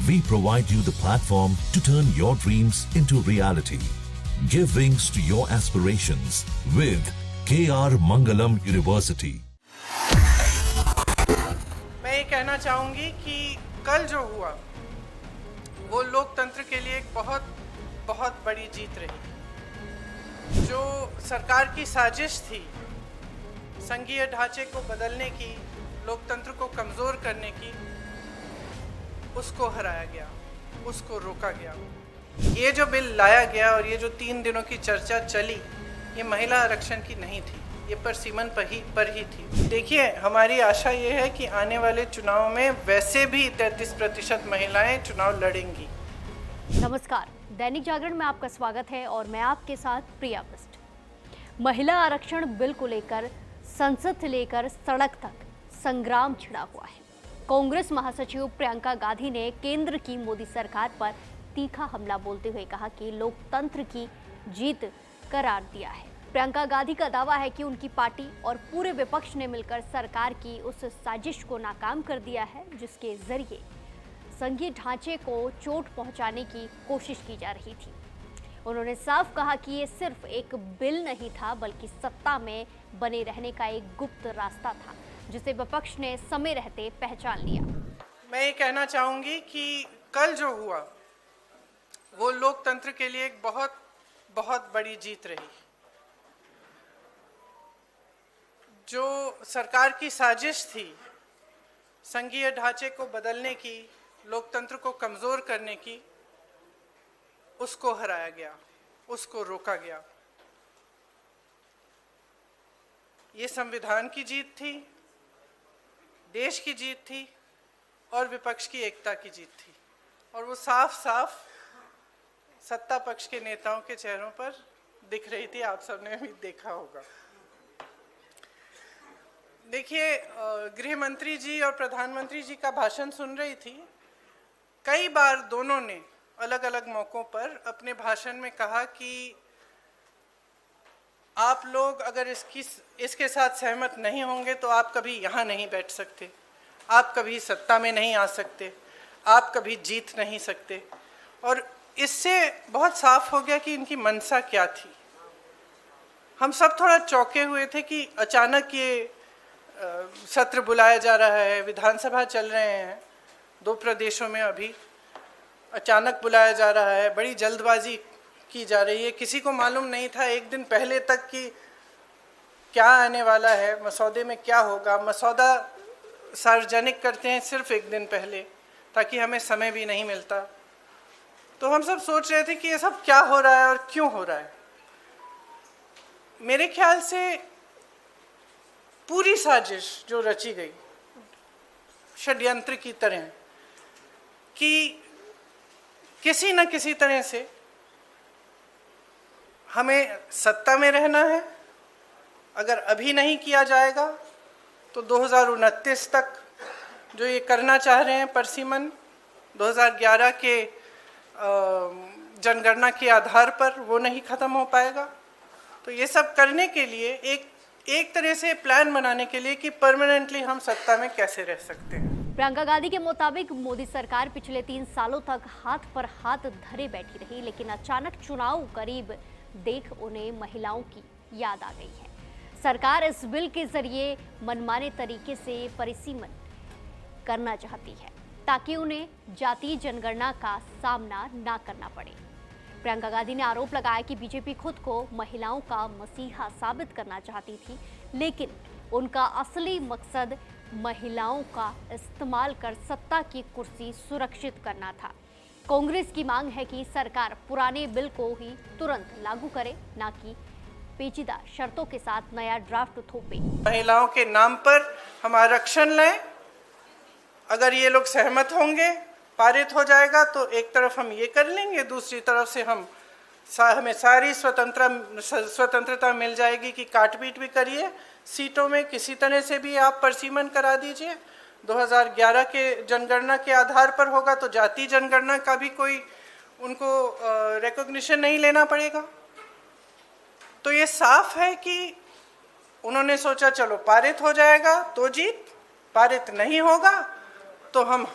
we provide you the platform to turn your dreams into reality. Give wings to your aspirations with KR Mangalam University. मैं ये कहना चाहूँगी कि कल जो हुआ वो लोकतंत्र के लिए एक बहुत बहुत बड़ी जीत रही। जो सरकार की साजिश थी संघीय ढांचे को बदलने की, लोकतंत्र को कमज़ोर करने की, उसको हराया गया, उसको रोका गया। ये जो बिल लाया गया और ये जो 3 दिनों की चर्चा चली, ये महिला आरक्षण की नहीं थी, ये परसिमन पर ही थी। देखिए, हमारी आशा ये है कि आने वाले चुनाव में वैसे भी 33% महिलाएं चुनाव लड़ेंगी। नमस्कार, दैनिक जागरण में आपका स्वागत है और मैं आपके साथ प्रिया बिस्ट। महिला आरक्षण बिल को लेकर संसद से लेकर सड़क तक संग्राम छिड़ा हुआ है। कांग्रेस महासचिव प्रियंका गांधी ने केंद्र की मोदी सरकार पर तीखा हमला बोलते हुए कहा कि लोकतंत्र की जीत करार दिया है। प्रियंका गांधी का दावा है कि उनकी पार्टी और पूरे विपक्ष ने मिलकर सरकार की उस साजिश को नाकाम कर दिया है जिसके जरिए संघीय ढांचे को चोट पहुंचाने की कोशिश की जा रही थी। उन्होंने साफ कहा कि ये सिर्फ एक बिल नहीं था बल्कि सत्ता में बने रहने का एक गुप्त रास्ता था जिसे विपक्ष ने समय रहते पहचान लिया। मैं ये कहना चाहूँगी कि कल जो हुआ वो लोकतंत्र के लिए एक बहुत बहुत बड़ी जीत रही। जो सरकार की साजिश थी संघीय ढांचे को बदलने की, लोकतंत्र को कमज़ोर करने की, उसको हराया गया, उसको रोका गया। ये संविधान की जीत थी, देश की जीत थी और विपक्ष की एकता की जीत थी। और वो साफ साफ सत्ता पक्ष के नेताओं के चेहरों पर दिख रही थी, आप सबने भी देखा होगा। देखिए, गृह मंत्री जी और प्रधानमंत्री जी का भाषण सुन रही थी। कई बार दोनों ने अलग अलग मौक़ों पर अपने भाषण में कहा कि आप लोग अगर इसके साथ सहमत नहीं होंगे तो आप कभी यहाँ नहीं बैठ सकते, आप कभी सत्ता में नहीं आ सकते, आप कभी जीत नहीं सकते। और इससे बहुत साफ हो गया कि इनकी मंशा क्या थी। हम सब थोड़ा चौंके हुए थे कि अचानक ये सत्र बुलाया जा रहा है, विधानसभा चल रहे हैं 2 प्रदेशों में, अभी अचानक बुलाया जा रहा है, बड़ी जल्दबाजी की जा रही है। किसी को मालूम नहीं था एक दिन पहले तक कि क्या आने वाला है, मसौदे में क्या होगा। मसौदा सार्वजनिक करते हैं सिर्फ एक दिन पहले ताकि हमें समय भी नहीं मिलता। तो हम सब सोच रहे थे कि ये सब क्या हो रहा है और क्यों हो रहा है। मेरे ख्याल से पूरी साजिश जो रची गई षड्यंत्र की तरह कि किसी न किसी तरह से हमें सत्ता में रहना है। अगर अभी नहीं किया जाएगा तो 2029 तक जो ये करना चाह रहे हैं परसिमन 2011 के जनगणना के आधार पर, वो नहीं ख़त्म हो पाएगा। तो ये सब करने के लिए एक तरह से प्लान बनाने के लिए कि परमानेंटली हम सत्ता में कैसे रह सकते हैं। प्रियंका गांधी के मुताबिक मोदी सरकार पिछले 3 सालों तक हाथ पर हाथ धरे बैठी रही, लेकिन अचानक चुनाव करीब देख उन्हें महिलाओं की याद आ गई है। सरकार इस बिल के जरिए मनमाने तरीके से परिसीमन करना चाहती है ताकि उन्हें जातीय जनगणना का सामना ना करना पड़े। प्रियंका गांधी ने आरोप लगाया कि बीजेपी खुद को महिलाओं का मसीहा साबित करना चाहती थी, लेकिन उनका असली मकसद महिलाओं का इस्तेमाल कर सत्ता की कुर्सी सुरक्षित करना था। कांग्रेस की मांग है कि सरकार पुराने बिल को ही तुरंत लागू करे, ना कि पेचीदा शर्तों के साथ नया ड्राफ्ट थोपे। महिलाओं के नाम पर हम आरक्षण लें, अगर ये लोग सहमत होंगे, पारित हो जाएगा तो एक तरफ हम ये कर लेंगे, दूसरी तरफ से हमें सारी स्वतंत्रता मिल जाएगी कि काट पीट भी करिए सीटों में, किसी तरह से भी आप परसिमन करा दीजिए। 2011 के जनगणना के आधार पर होगा तो जातीय जनगणना का भी कोई उनको रिकॉग्निशन नहीं लेना पड़ेगा। तो ये साफ है कि उन्होंने सोचा चलो पारित हो जाएगा तो जीत, पारित नहीं होगा तो हम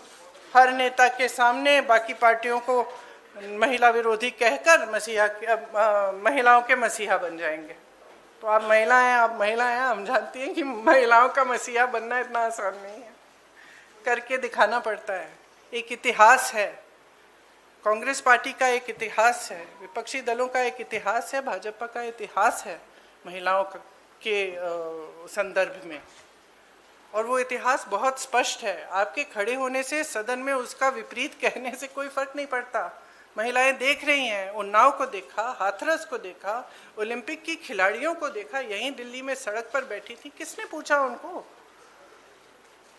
हर नेता के सामने बाकी पार्टियों को महिला विरोधी कहकर महिलाओं के मसीहा बन जाएंगे। तो आप महिला हैं, हम जानते हैं कि महिलाओं का मसीहा बनना इतना आसान नहीं है, करके दिखाना पड़ता है। एक इतिहास है, कांग्रेस पार्टी का एक इतिहास है, विपक्षी दलों का एक इतिहास है, भाजपा का इतिहास है महिलाओं के संदर्भ में, और वो इतिहास बहुत स्पष्ट है। आपके खड़े होने से सदन में उसका विपरीत कहने से कोई फर्क नहीं पड़ता। महिलाएं देख रही हैं, उन्नाव को देखा, हाथरस को देखा, ओलंपिक की खिलाड़ियों को देखा, यहीं दिल्ली में सड़क पर बैठी थी, किसने पूछा उनको?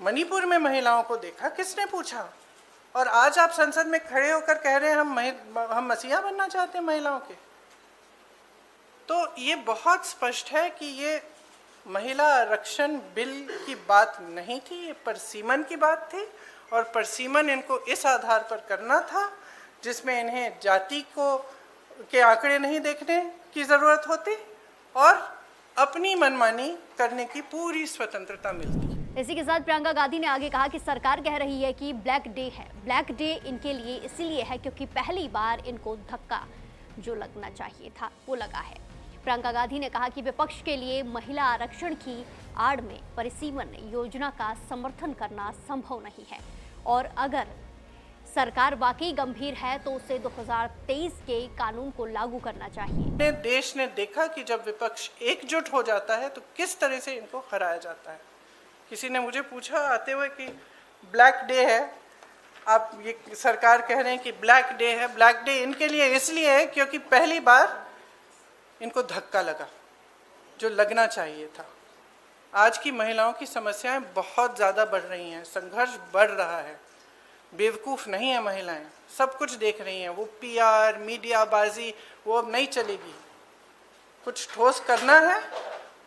मणिपुर में महिलाओं को देखा, किसने पूछा? और आज आप संसद में खड़े होकर कह रहे हैं हम मसीहा बनना चाहते हैं महिलाओं के। तो ये बहुत स्पष्ट है कि ये महिला आरक्षण बिल की बात नहीं थी, ये परसीमन की बात थी, और परसीमन इनको इस आधार पर करना था जिसमें इन्हें जाति के आंकड़े नहीं देखने की ज़रूरत होती और अपनी मनमानी करने की पूरी स्वतंत्रता मिलती। इसी के साथ प्रियंका गांधी ने आगे कहा कि सरकार कह रही है कि ब्लैक डे है। ब्लैक डे इनके लिए इसीलिए है क्योंकि पहली बार इनको धक्का जो लगना चाहिए था वो लगा है। प्रियंका गांधी ने कहा कि विपक्ष के लिए महिला आरक्षण की आड़ में परिसीमन योजना का समर्थन करना संभव नहीं है, और अगर सरकार वाकई गंभीर है तो उसे 2023 के कानून को लागू करना चाहिए। देश ने देखा कि जब विपक्ष एकजुट हो जाता है तो किस तरह से इनको हराया जाता है। किसी ने मुझे पूछा आते हुए कि ब्लैक डे है, आप ये सरकार कह रहे हैं कि ब्लैक डे है। ब्लैक डे इनके लिए इसलिए है क्योंकि पहली बार इनको धक्का लगा जो लगना चाहिए था। आज की महिलाओं की समस्याएं बहुत ज़्यादा बढ़ रही हैं, संघर्ष बढ़ रहा है। बेवकूफ़ नहीं है महिलाएं, सब कुछ देख रही हैं। वो पीआर मीडियाबाजी वो अब नहीं चलेगी। कुछ ठोस करना है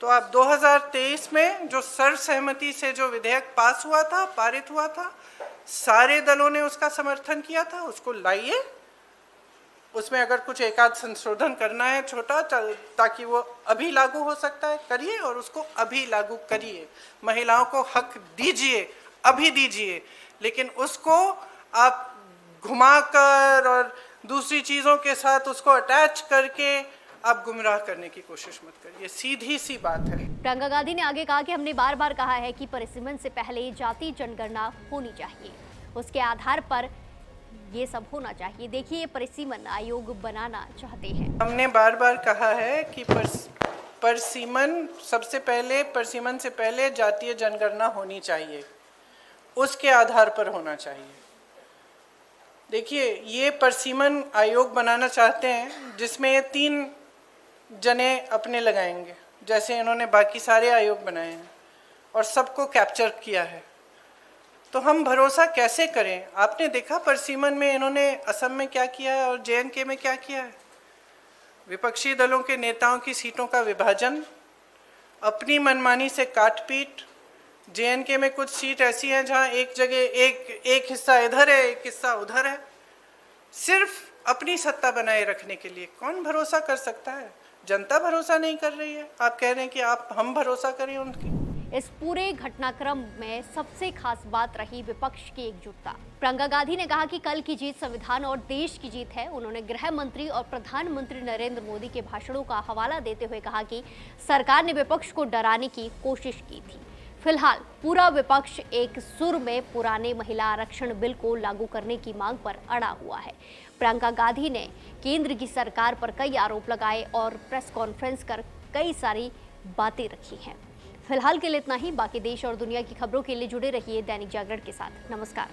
तो आप 2023 में जो सर्वसहमति से जो विधेयक पास हुआ था, पारित हुआ था, सारे दलों ने उसका समर्थन किया था, उसको लाइए। उसमें अगर कुछ एकाध संशोधन करना है छोटा ताकि वो अभी लागू हो सकता है, करिए और उसको अभी लागू करिए। महिलाओं को हक दीजिए, अभी दीजिए, लेकिन उसको आप घुमाकर और दूसरी चीज़ों के साथ उसको अटैच करके आप गुमराह करने की कोशिश मत करिए। सीधी सी बात है। प्रियंका गांधी ने आगे कहा कि हमने बार बार कहा है कि परिसीमन से पहले जाति जनगणना होनी चाहिए, उसके आधार पर ये सब होना चाहिए। देखिए, ये परिसीमन आयोग बनाना चाहते हैं। हमने बार बार कहा है कि परिसीमन से पहले जातीय जनगणना होनी चाहिए, उसके आधार पर होना चाहिए। देखिए, ये परिसीमन आयोग बनाना चाहते हैं जिसमें ये 3 जने अपने लगाएंगे, जैसे इन्होंने बाकी सारे आयोग बनाए हैं और सबको कैप्चर किया है। तो हम भरोसा कैसे करें? आपने देखा परिसीमन में इन्होंने असम में क्या किया है और JNK में क्या किया है। विपक्षी दलों के नेताओं की सीटों का विभाजन, अपनी मनमानी से काट-पीट। JNK में कुछ सीट ऐसी हैं जहां एक जगह एक हिस्सा इधर है, एक हिस्सा उधर है, सिर्फ अपनी सत्ता बनाए रखने के लिए। कौन भरोसा कर सकता है? जनता भरोसा नहीं कर रही है। आप कह रहे हैं कि हम भरोसा करें उनकी। इस पूरे घटनाक्रम में सबसे खास बात रही विपक्ष की एकजुटता। प्रियंका गांधी ने कहा कि कल की जीत संविधान और देश की जीत है। उन्होंने गृह मंत्री और प्रधानमंत्री नरेंद्र मोदी के भाषणों का हवाला देते हुए कहा कि सरकार ने विपक्ष को डराने की कोशिश की थी। फिलहाल पूरा विपक्ष एक सुर में पुराने महिला आरक्षण बिल को लागू करने की मांग पर अड़ा हुआ है। प्रियंका गांधी ने केंद्र की सरकार पर कई आरोप लगाए और प्रेस कॉन्फ्रेंस कर कई सारी बातें रखी हैं। फिलहाल के लिए इतना ही। बाकी देश और दुनिया की खबरों के लिए जुड़े रहिए दैनिक जागरण के साथ। नमस्कार।